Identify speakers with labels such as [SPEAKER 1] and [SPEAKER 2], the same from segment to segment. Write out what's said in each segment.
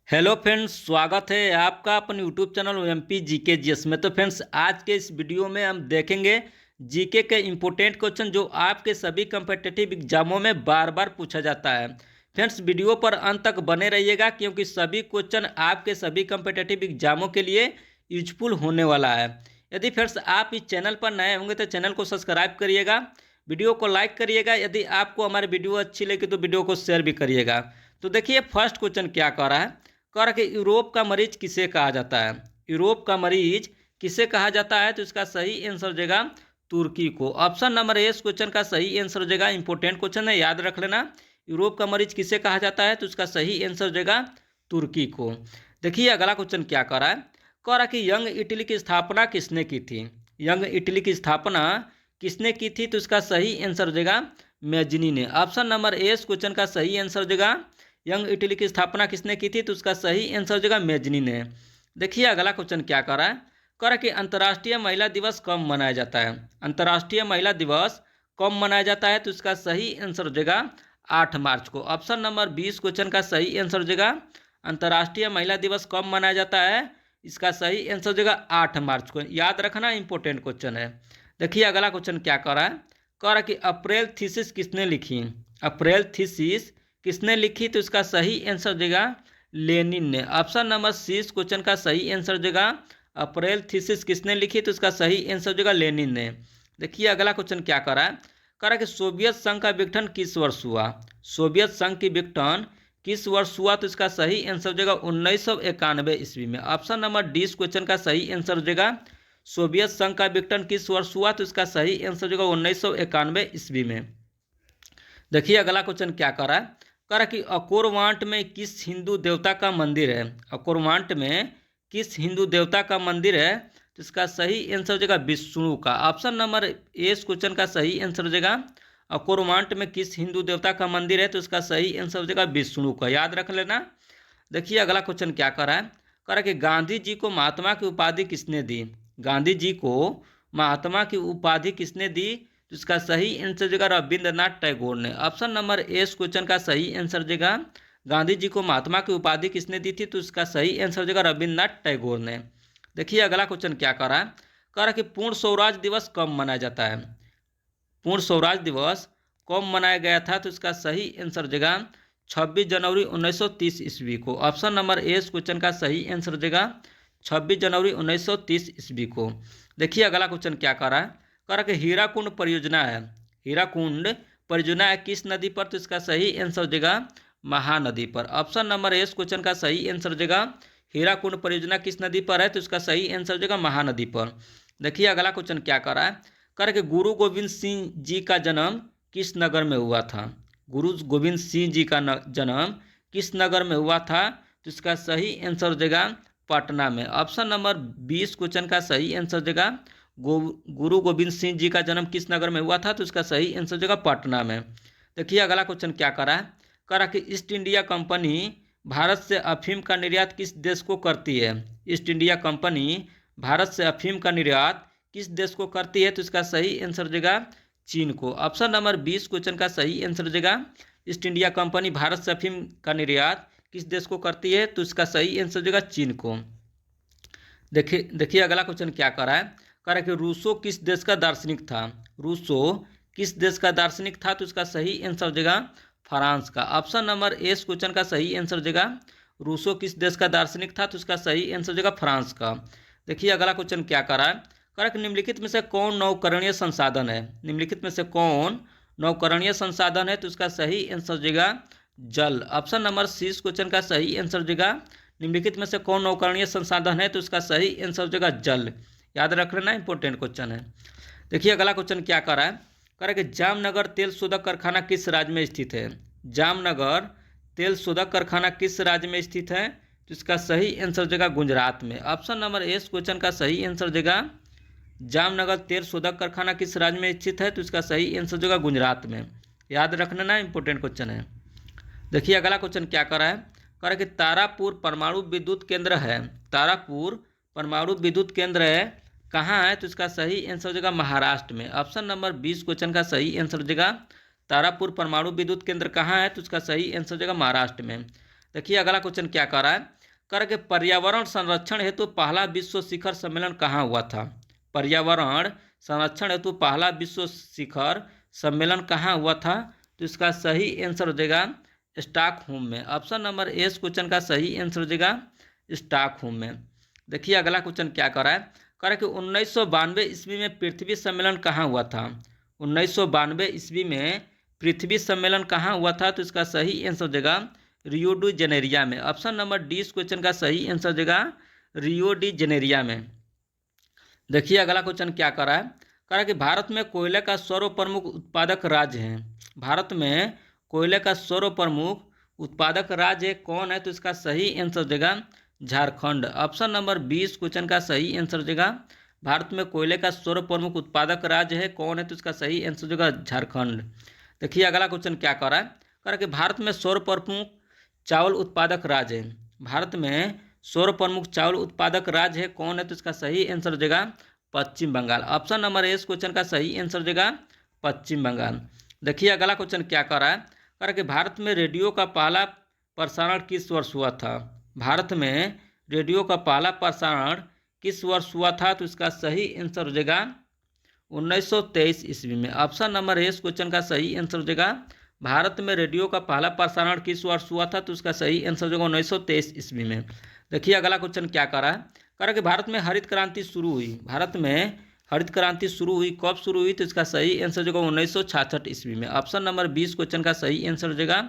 [SPEAKER 1] Hello friends, स्वागत है आपका अपन YouTube channel MP GK GS में। तो फ्रेंड्स, आज के इस वीडियो में हम देखेंगे जीके के इम्पोर्टेंट क्वेश्चन जो आपके सभी कम्पिटिटिव एग्जामों में बार बार पूछा जाता है। फ्रेंड्स, वीडियो पर अंत तक बने रहिएगा क्योंकि सभी क्वेश्चन आपके सभी कम्पिटिटिव एग्जामों के लिए यूजफुल होने वाला है। यदि फ्रेंड्स आप इस चैनल पर नए होंगे तो चैनल को सब्सक्राइब करिएगा, वीडियो को लाइक करिएगा। यदि आपको हमारी वीडियो अच्छी लगी तो वीडियो को शेयर भी करिएगा। तो देखिए, फर्स्ट क्वेश्चन क्या कह रहा है। कर के यूरोप का मरीज किसे कहा जाता है। यूरोप का मरीज किसे कहा जाता है, तो इसका सही आंसर हो जाएगा तुर्की को। ऑप्शन नंबर ए इस क्वेश्चन का सही आंसर हो जाएगा। इंपॉर्टेंट क्वेश्चन है, याद रख लेना। यूरोप का मरीज किसे कहा जाता है, तो इसका सही आंसर हो जाएगा तुर्की को। देखिए अगला क्वेश्चन क्या कर रहा है। कह रहा कि यंग इटली की स्थापना किसने की थी। यंग इटली की स्थापना किसने की थी, तो इसका सही आंसर हो जाएगा मैजनी ने। ऑप्शन नंबर ए इस क्वेश्चन का सही आंसर हो जाएगा यंग इटली की स्थापना किसने की थी, तो उसका सही आंसर हो जाएगा मैजनी ने। देखिए अगला क्वेश्चन क्या कर रहा है। कह रहा कि अंतर्राष्ट्रीय महिला दिवस कब मनाया जाता है। अंतर्राष्ट्रीय महिला दिवस कब मनाया जाता है, तो इसका सही आंसर हो जाएगा 8 मार्च को। ऑप्शन नंबर 20 क्वेश्चन का सही आंसर हो जाएगा अंतर्राष्ट्रीय महिला दिवस कब मनाया जाता है, इसका सही आंसर हो जाएगा 8 मार्च को। याद रखना, इंपॉर्टेंट क्वेश्चन है। देखिए अगला क्वेश्चन क्या कर रहा है। कह रहा कि अप्रैल थीसिस किसने लिखी। अप्रैल थीसिस किसने लिखी, तो इसका सही आंसर देगा लेनिन ने। ऑप्शन नंबर सी इस क्वेश्चन का सही आंसर देगा अप्रैल थीसिस किसने लिखी, तो इसका सही आंसर देगा लेनिन ने। देखिए अगला क्वेश्चन क्या कर रहा है। कह रहा है कि सोवियत संघ का विघटन किस वर्ष हुआ। सोवियत संघ की विघटन किस वर्ष हुआ, तो इसका सही आंसर देगा 1991 ईस्वी में। ऑप्शन नंबर डी इस क्वेश्चन का सही आंसर देगा सोवियत संघ का विघटन किस वर्ष हुआ, तो इसका सही आंसर देगा 1991 ईस्वी में। देखिए अगला क्वेश्चन क्या कर रहा है। कह रहा कि अकोरवांट में किस हिंदू देवता का मंदिर है। अकोरवांट में किस हिंदू देवता का मंदिर है, तो इसका सही आंसर हो जाएगा विष्णु का। ऑप्शन नंबर ए इस क्वेश्चन का सही आंसर हो जाएगा अकोरवांट में किस हिंदू देवता का मंदिर है, तो इसका सही आंसर हो जाएगा विष्णु का। याद रख लेना। देखिए अगला क्वेश्चन क्या कर रहा है। कह रहा कि गांधी जी को महात्मा की उपाधि किसने दी। गांधी जी को महात्मा की उपाधि किसने दी, तो इसका सही आंसर देगा रविंद्रनाथ टैगोर ने। ऑप्शन नंबर ए इस क्वेश्चन का सही आंसर देगा गांधी जी को महात्मा की उपाधि किसने दी थी, तो इसका सही आंसर देगा रविंद्रनाथ टैगोर ने। देखिए अगला क्वेश्चन क्या कर रहा है। कह रहा कि पूर्ण स्वराज दिवस कब मनाया जाता है। पूर्ण स्वराज दिवस कब मनाया गया था, तो इसका सही आंसर देगा 26 जनवरी 1930 ईस्वी को। ऑप्शन नंबर ए इस क्वेश्चन का सही आंसर देगा 26 जनवरी 1930 ईस्वी को। देखिए अगला क्वेश्चन क्या कर रहा है। कह रहा कि हीराकुंड परियोजना है। हीराकुंड परियोजना है किस नदी पर, तो इसका सही आंसर देगा महानदी पर। ऑप्शन नंबर ए इस क्वेश्चन का सही आंसर देगा हीराकुंड परियोजना किस नदी पर है, तो इसका सही आंसर देगा महानदी पर। देखिए अगला क्वेश्चन क्या कर रहा है। कह रहा कि गुरु गोविंद सिंह जी का जन्म किस नगर में हुआ था। गुरु गोविंद सिंह जी का जन्म किस नगर में हुआ था, तो इसका सही आंसर देगा पटना में। ऑप्शन नंबर 20 क्वेश्चन का सही आंसर देगा गुरु गोविंद सिंह जी का जन्म किस नगर में हुआ था, तो इसका सही आंसर देगा पटना में। देखिए अगला क्वेश्चन क्या कर रहा है। कह रहा कि ईस्ट इंडिया कंपनी भारत से अफीम का निर्यात किस देश को करती है। ईस्ट इंडिया कंपनी भारत से अफीम का निर्यात किस देश को करती है, तो इसका सही आंसर देगा चीन को। ऑप्शन नंबर 20 क्वेश्चन का सही आंसर देगा ईस्ट इंडिया कंपनी भारत से अफीम का निर्यात किस देश को करती है, तो इसका सही आंसर देगा चीन को। देखिए अगला क्वेश्चन क्या कर रहा है। कह रहा है कि रूसो किस देश का दार्शनिक था। रूसो किस देश का दार्शनिक था, तो इसका सही आंसर देगा फ्रांस का। ऑप्शन नंबर ए इस क्वेश्चन का सही आंसर देगा रूसो किस देश का दार्शनिक था, तो इसका सही आंसर देगा फ्रांस का। देखिए अगला क्वेश्चन क्या कर रहा है। कह रहा है कि निम्नलिखित में से कौन नवकरणीय संसाधन है। निम्नलिखित में से कौन नवकरणीय संसाधन है, तो इसका सही आंसर देगा जल। ऑप्शन नंबर सी इस क्वेश्चन का सही आंसर देगा निम्नलिखित में से कौन नवकरणीय संसाधन है, तो इसका सही आंसर देगा जल। याद रख लेना, इंपॉर्टेंट क्वेश्चन है। देखिए अगला क्वेश्चन क्या कर रहा है। कह रहा है कि जामनगर तेल शोधक कारखाना किस राज्य में स्थित है। जामनगर तेल शोधक कारखाना किस राज्य में स्थित है, तो इसका सही आंसर देगा गुजरात में। ऑप्शन नंबर ए इस क्वेश्चन का सही आंसर देगा जामनगर तेल शोधक कारखाना किस राज्य में स्थित है, तो इसका सही आंसर देगा गुजरात में। याद रख लेना, इंपॉर्टेंट क्वेश्चन है। देखिए अगला क्वेश्चन क्या कर रहा है। कह रहा है कि तारापुर परमाणु विद्युत केंद्र है। तारापुर परमाणु विद्युत केंद्र है कहाँ है, तो इसका सही आंसर हो जाएगा महाराष्ट्र में। ऑप्शन नंबर 20 क्वेश्चन का सही आंसर हो जाएगा तारापुर परमाणु विद्युत केंद्र कहाँ है, तो इसका सही आंसर हो जाएगा महाराष्ट्र में। देखिए अगला क्वेश्चन क्या कर रहा है। करके पर्यावरण संरक्षण हेतु पहला विश्व शिखर सम्मेलन कहाँ हुआ था? पर्यावरण संरक्षण हेतु पहला विश्व शिखर सम्मेलन कहाँ हुआ था? तो इसका सही आंसर हो जाएगा स्टॉकहोम में। ऑप्शन नंबर ए इस क्वेश्चन का सही आंसर हो जाएगा स्टॉकहोम में। देखिए अगला क्वेश्चन क्या कर रहा है, कह रहा है कि 1992 ईस्वी में पृथ्वी सम्मेलन कहाँ हुआ था? 1992 ईस्वी में पृथ्वी सम्मेलन कहाँ हुआ था? तो इसका सही आंसर हो जाएगा रियो डी जेनेरिया में। ऑप्शन नंबर डी इस क्वेश्चन का सही आंसर हो जाएगा रियो डी जेनेरिया में। देखिए अगला क्वेश्चन क्या कर रहा है, कह रहा है कि भारत में कोयले का सर्वप्रमुख उत्पादक राज्य है। भारत में कोयले का सर्वप्रमुख उत्पादक राज्य कौन है? तो इसका सही आंसर हो जाएगा झारखंड। ऑप्शन नंबर 20 क्वेश्चन का सही आंसर हो जाएगा भारत में कोयले का सर्वप्रमुख उत्पादक राज्य है कौन है? तो इसका सही आंसर हो जाएगा झारखंड। देखिए अगला क्वेश्चन क्या कर रहा है, कह रहा है कि भारत में सर्वप्रमुख चावल उत्पादक राज्य है। भारत में सर्वप्रमुख चावल उत्पादक राज्य है कौन है? तो इसका सही आंसर हो जाएगा पश्चिम बंगाल। ऑप्शन नंबर ए इस क्वेश्चन का सही आंसर हो जाएगा पश्चिम बंगाल। देखिए अगला क्वेश्चन क्या कर रहा है, कह रहा है कि भारत में रेडियो का पहला प्रसारण किस वर्ष हुआ था? भारत में रेडियो का पहला प्रसारण किस वर्ष हुआ था? तो इसका सही आंसर हो जाएगा 1923 ईस्वी में। ऑप्शन नंबर ए इस क्वेश्चन का सही आंसर हो जाएगा भारत में रेडियो का पहला प्रसारण किस वर्ष हुआ था? तो उसका सही आंसर हो जाएगा 1923 ईस्वी में। देखिए अगला क्वेश्चन क्या कर रहा है, कह रहा है कि भारत में हरित क्रांति शुरू हुई। भारत में हरित क्रांति शुरू हुई कब शुरू हुई? तो इसका सही आंसर हो जाएगा 1966 ईस्वी में। ऑप्शन नंबर 20 क्वेश्चन का सही आंसर हो जाएगा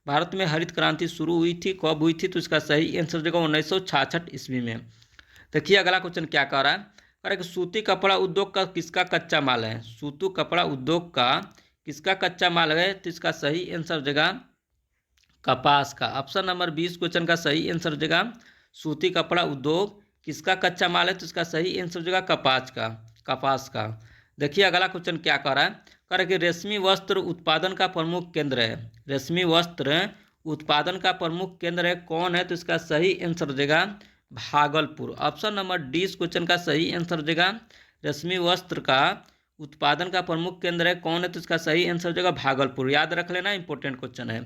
[SPEAKER 1] भारत में हरित क्रांति शुरू हुई थी कब हुई थी? तो इसका सही आंसर हो जाएगा 1966 ईस्वी में। देखिए अगला क्वेश्चन क्या कर रहा है, कह रहा है कि सूती कपड़ा उद्योग का किसका कच्चा माल है? सूती कपड़ा उद्योग का किसका कच्चा माल है? तो इसका सही आंसर हो जाएगा कपास का। ऑप्शन नंबर 20 क्वेश्चन का सही आंसर हो जाएगा सूती कपड़ा उद्योग किसका कच्चा माल है? तो इसका सही आंसर हो जाएगा कपास का। देखिए अगला क्वेश्चन क्या कर रहा है, कह रहा है कि रेशमी वस्त्र उत्पादन का प्रमुख केंद्र है। रेशमी वस्त्र उत्पादन का प्रमुख केंद्र है कौन है? तो इसका सही आंसर हो जाएगा भागलपुर। ऑप्शन नंबर डी इस क्वेश्चन का सही आंसर हो जाएगा रेशमी वस्त्र का उत्पादन का प्रमुख केंद्र है कौन है? तो इसका सही आंसर हो जाएगा भागलपुर। याद रख लेना, इंपॉर्टेंट क्वेश्चन है।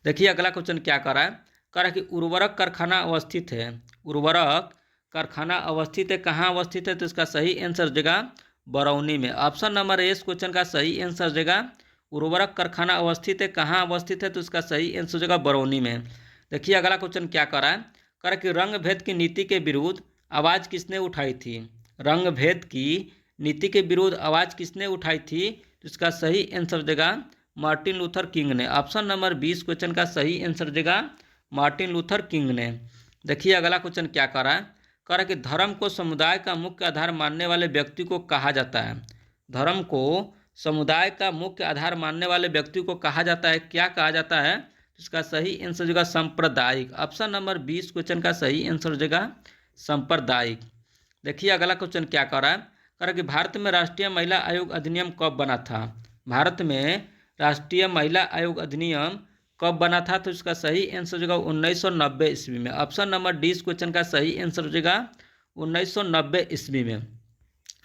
[SPEAKER 1] देखिए अगला क्वेश्चन क्या कर रहा है, कह रहा है कि उर्वरक कारखाना अवस्थित है। उर्वरक कारखाना अवस्थित है कहाँ अवस्थित है? तो इसका सही आंसर हो जाएगा बरौनी में। ऑप्शन नंबर ए इस क्वेश्चन का सही आंसर हो जाएगा उर्वरक कारखाना अवस्थित है कहाँ अवस्थित है? तो इसका सही आंसर हो जाएगा बरौनी में। देखिए अगला क्वेश्चन क्या कर रहा है, कह रहा है कि रंग भेद की नीति के विरुद्ध आवाज़ किसने उठाई थी? रंग भेद की नीति के विरुद्ध आवाज़ किसने उठाई थी? तो इसका सही आंसर हो जाएगा मार्टिन लूथर किंग ने। ऑप्शन नंबर 20 क्वेश्चन का सही आंसर हो जाएगा मार्टिन लूथर किंग ने। देखिए अगला क्वेश्चन क्या कर रहा है, कह रहा है कि धर्म को समुदाय का मुख्य आधार मानने वाले व्यक्ति को कहा जाता है। धर्म को समुदाय का मुख्य आधार मानने वाले व्यक्ति को कहा जाता है, क्या कहा जाता है? तो इसका सही आंसर हो जाएगा सांप्रदायिक। ऑप्शन नंबर 20 क्वेश्चन का सही आंसर हो जाएगा सांप्रदायिक। देखिए अगला क्वेश्चन क्या कर रहा है, कह रहा है कि भारत में राष्ट्रीय महिला आयोग अधिनियम कब बना था? भारत में राष्ट्रीय महिला आयोग अधिनियम कब बना था? तो इसका सही आंसर हो जाएगा 1990 ईस्वी में। ऑप्शन नंबर डी इस क्वेश्चन का सही आंसर हो जाएगा 1990 ईस्वी में।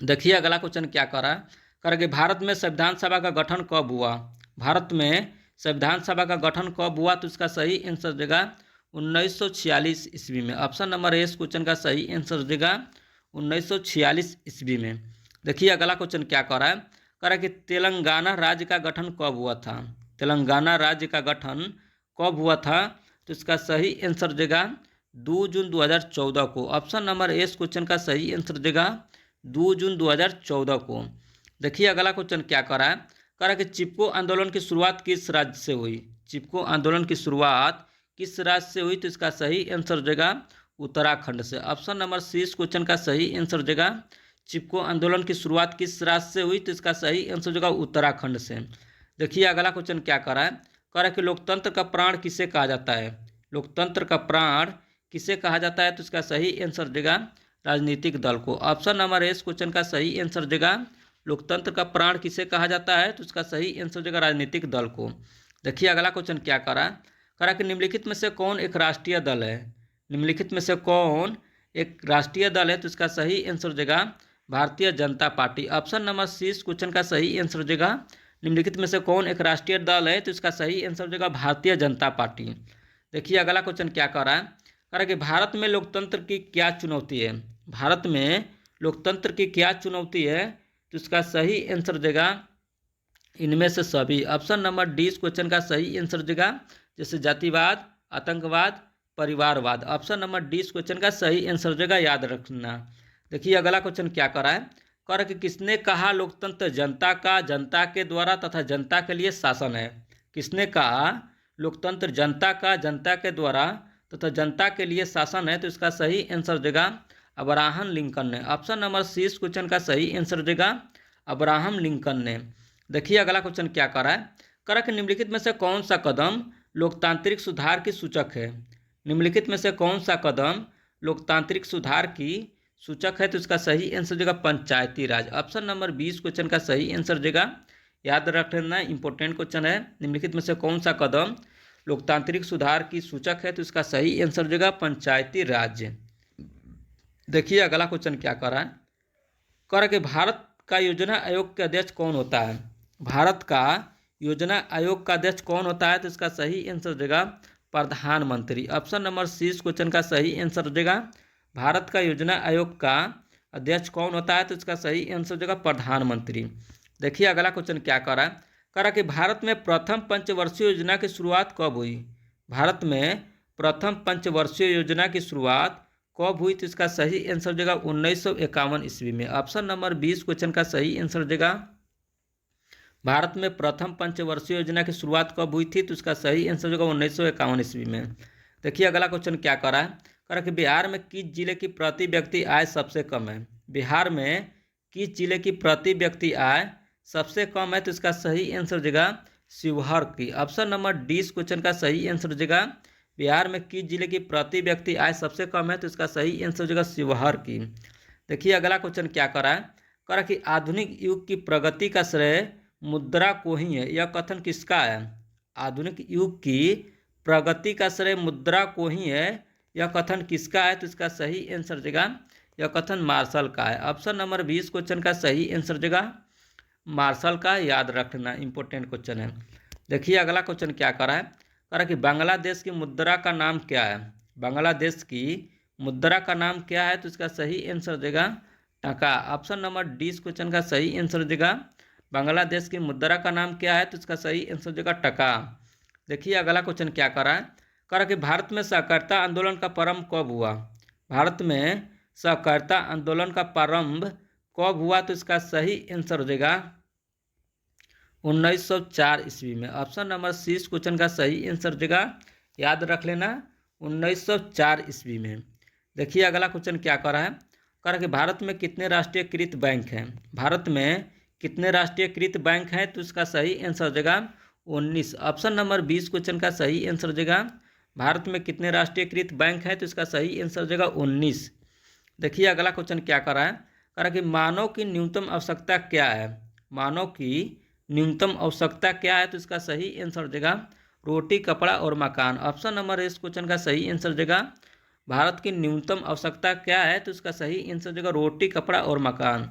[SPEAKER 1] देखिए अगला क्वेश्चन क्या कर रहा है, कह रहा है कि भारत में संविधान सभा का गठन कब हुआ? भारत में संविधान सभा का गठन कब हुआ? तो इसका सही आंसर हो जाएगा 1946 ईस्वी में। ऑप्शन नंबर ए इस क्वेश्चन का सही आंसर हो जाएगा 1946 ईस्वी में। देखिए अगला क्वेश्चन क्या कर रहा है, कह रहा है कि तेलंगाना राज्य का गठन कब हुआ था? तेलंगाना राज्य का गठन कब हुआ था? तो इसका सही आंसर देगा 2 जून 2014 को। ऑप्शन नंबर ए इस क्वेश्चन का सही आंसर देगा 2 जून 2014 को। देखिए अगला क्वेश्चन क्या कर रहा है, कह रहा है कि चिपको आंदोलन की शुरुआत किस राज्य से हुई? चिपको आंदोलन की शुरुआत किस राज्य से हुई? तो इसका सही आंसर देगा उत्तराखंड से। ऑप्शन नंबर सी इस क्वेश्चन का सही आंसर देगा चिपको आंदोलन की शुरुआत किस राज्य से हुई? तो इसका सही आंसर देगा उत्तराखंड से। देखिए अगला क्वेश्चन क्या कर रहा है, कह रहा है कि लोकतंत्र का प्राण किसे कहा जाता है? लोकतंत्र का प्राण किसे कहा जाता है? तो इसका सही आंसर देगा राजनीतिक दल को। ऑप्शन नंबर ए इस क्वेश्चन का सही आंसर देगा लोकतंत्र का प्राण किसे कहा जाता है? तो इसका सही आंसर देगा राजनीतिक दल को। देखिए अगला क्वेश्चन क्या कर रहा है, कह रहा है कि निम्नलिखित में से कौन एक राष्ट्रीय दल है? निम्नलिखित में से कौन एक राष्ट्रीय दल है? तो इसका सही आंसर देगा Bharatiya Janata party. Option number C इस क्वेश्चन का सही आंसर देगा निम्नलिखित में से कौन एक राष्ट्रीय दल है? तो इसका सही आंसर देगा भारतीय जनता पार्टी। देखिए अगला क्वेश्चन क्या कर रहा है, कह कि भारत में लोकतंत्र की क्या चुनौती है। भारत में लोकतंत्र की क्या चुनौती है, तो इसका सही आंसर देगा इनमें से सभी। ऑप्शन नंबर डी इस क्वेश्चन का सही आंसर देगा, जैसे जातिवाद, आतंकवाद, परिवारवाद। ऑप्शन नंबर डी इस क्वेश्चन का सही आंसर देगा, याद रखना। देखिए अगला क्वेश्चन क्या कर रहा है, कह रहा है कि किसने कहा लोकतंत्र जनता का, जनता के द्वारा तथा जनता के लिए शासन है। किसने कहा लोकतंत्र जनता का, जनता के द्वारा तथा जनता के लिए शासन है, तो इसका सही आंसर देगा अब्राहम लिंकन ने। ऑप्शन नंबर सी इस क्वेश्चन का सही आंसर देगा अब्राहम लिंकन ने। देखिए अगला क्वेश्चन क्या कर रहा है, कह रहा है कि निम्नलिखित में से कौन सा कदम लोकतांत्रिक सुधार की सूचक है। निम्नलिखित में से कौन सा कदम लोकतांत्रिक सुधार की सूचक है, तो इसका सही आंसर देगा पंचायती राज। ऑप्शन नंबर 20 क्वेश्चन का सही आंसर देगा, याद रखना, इंपॉर्टेंट क्वेश्चन है। निम्नलिखित में से कौन सा कदम लोकतांत्रिक सुधार की सूचक है, तो इसका सही आंसर देगा पंचायती राज। देखिए अगला क्वेश्चन क्या कर रहा है, कह रहा है कि भारत का योजना आयोग के अध्यक्ष कौन होता है। भारत का योजना आयोग का अध्यक्ष कौन होता है, तो इसका सही आंसर देगा प्रधानमंत्री। ऑप्शन नंबर सी इस क्वेश्चन का सही आंसर देगा भारत का योजना आयोग का अध्यक्ष कौन होता है, तो इसका सही आंसर देगा प्रधानमंत्री। देखिए अगला क्वेश्चन क्या कर रहा है, कह रहा कि भारत में प्रथम पंचवर्षीय योजना की शुरुआत कब हुई। भारत में प्रथम पंचवर्षीय योजना की शुरुआत कब हुई, तो इसका सही आंसर देगा 1951 ईस्वी में। ऑप्शन नंबर 20 क्वेश्चन का सही आंसर देगा भारत में प्रथम पंचवर्षीय योजना की शुरुआत कब हुई थी, तो इसका सही आंसर देगा 1951 ईस्वी में। देखिए अगला क्वेश्चन क्या कर रहा है, कह रहा कि बिहार में किस जिले की प्रति व्यक्ति आय सबसे कम है। बिहार में किस जिले की प्रति व्यक्ति आय सबसे कम है, तो इसका सही आंसर देगा शिवहर की। ऑप्शन नंबर डी इस क्वेश्चन का सही आंसर देगा बिहार में किस जिले की प्रति व्यक्ति आय सबसे कम है, तो इसका सही आंसर देगा शिवहर की। देखिए अगला क्वेश्चन क्या कर रहा है, कह रहा कि आधुनिक युग की प्रगति का श्रेय मुद्रा को ही है। यह कथन किसका है। आधुनिक युग की प्रगति का श्रेय मुद्रा को ही है, यह कथन किसका है, तो इसका सही आंसर देगा यह कथन मार्शल का है। ऑप्शन नंबर 20 क्वेश्चन का सही आंसर देगा मार्शल का, याद रखना, इंपॉर्टेंट क्वेश्चन है। देखिए अगला क्वेश्चन क्या कर रहा है, कह रहा कि बांग्लादेश की मुद्रा का नाम क्या है। बांग्लादेश की मुद्रा का नाम क्या है, तो इसका सही आंसर देगा टका। ऑप्शन नंबर डी इस क्वेश्चन का सही आंसर देगा बांग्लादेश की मुद्रा का नाम क्या है, तो इसका सही आंसर देगा टका। देखिए अगला क्वेश्चन क्या कर रहा है, कह रहा कि भारत में सहकारिता आंदोलन का प्रारंभ कब हुआ। भारत में सहकारिता आंदोलन का प्रारंभ कब हुआ, तो इसका सही आंसर देगा 1904 ईस्वी में। ऑप्शन नंबर सी इस क्वेश्चन का सही आंसर देगा, याद रख लेना, 1904 ईस्वी में। देखिए अगला क्वेश्चन क्या कर रहा है, कह रहा कि भारत में कितने राष्ट्रीयकृत बैंक हैं। भारत में कितने राष्ट्रीयकृत बैंक हैं, तो इसका सही आंसर देगा 19। ऑप्शन नंबर 20 क्वेश्चन का सही आंसर देगा भारत में कितने राष्ट्रीयकृत बैंक हैं, तो इसका सही आंसर देगा 19। देखिए अगला क्वेश्चन क्या कर रहा है, कह रहा कि मानव की न्यूनतम आवश्यकता क्या है। मानव की न्यूनतम आवश्यकता क्या है, तो इसका सही आंसर देगा रोटी, कपड़ा और मकान। ऑप्शन नंबर इस क्वेश्चन का सही आंसर देगा भारत की न्यूनतम आवश्यकता क्या है, तो इसका सही आंसर देगा रोटी, कपड़ा और मकान।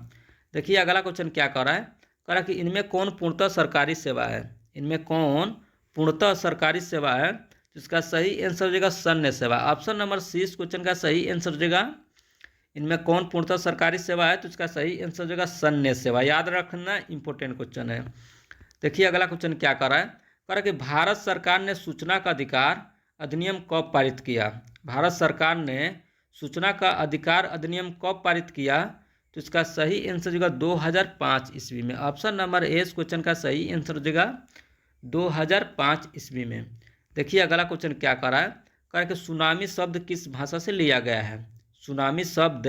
[SPEAKER 1] देखिए अगला क्वेश्चन क्या कर रहा है, कह रहा कि इनमें कौन पूर्णतः सरकारी सेवा है। इनमें कौन पूर्णतः सरकारी सेवा है, तो इसका सही आंसर देगा सैन्य सेवा। ऑप्शन नंबर सी इस क्वेश्चन का सही आंसर देगा इनमें कौन पूर्णतः सरकारी सेवा है, तो इसका सही आंसर देगा सैन्य सेवा, याद रखना, इंपॉर्टेंट क्वेश्चन है। देखिए अगला क्वेश्चन क्या कर रहा है, कह रहा कि भारत सरकार ने सूचना का अधिकार अधिनियम कब पारित किया। भारत सरकार ने सूचना का अधिकार अधिनियम कब पारित किया, तो इसका सही आंसर देगा 2005 ईस्वी में। ऑप्शन नंबर ए इस क्वेश्चन का सही आंसर देगा 2005 ईस्वी में। देखिए अगला क्वेश्चन क्या कर रहा है, कह रहा है कि सुनामी शब्द किस भाषा से लिया गया है। सुनामी शब्द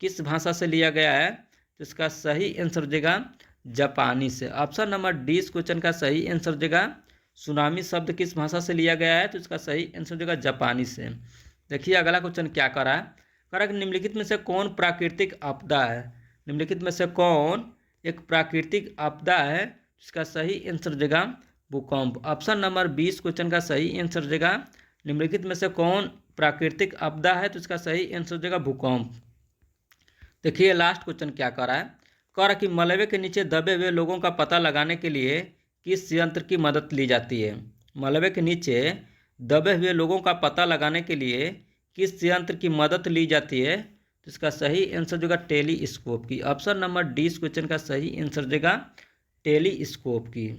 [SPEAKER 1] किस भाषा से लिया गया है, तो इसका सही आंसर देगा जापानी से। ऑप्शन नंबर डी इस क्वेश्चन का सही आंसर देगा सुनामी शब्द किस भाषा से लिया गया है, तो इसका सही आंसर देगा जापानी से। देखिए अगला क्वेश्चन क्या कर रहा है, कह रहा है कि निम्नलिखित में से कौन प्राकृतिक आपदा है। निम्नलिखित में से कौन एक प्राकृतिक आपदा है, इसका सही आंसर देगा भूकंप। ऑप्शन नंबर 20 क्वेश्चन का सही आंसर देगा निम्नलिखित में से कौन प्राकृतिक आपदा है, तो इसका सही आंसर देगा भूकंप। देखिए लास्ट क्वेश्चन क्या कर रहा है, कह रहा कि मलबे के नीचे दबे हुए लोगों का पता लगाने के लिए किस यंत्र की मदद ली जाती है। मलबे के नीचे दबे हुए लोगों का पता लगाने के लिए किस यंत्र की मदद ली जाती है? तो इसका सही आंसर जो टेलीस्कोप की। ऑप्शन नंबर डी इस क्वेश्चन का सही आंसर देगा टेलीस्कोप की।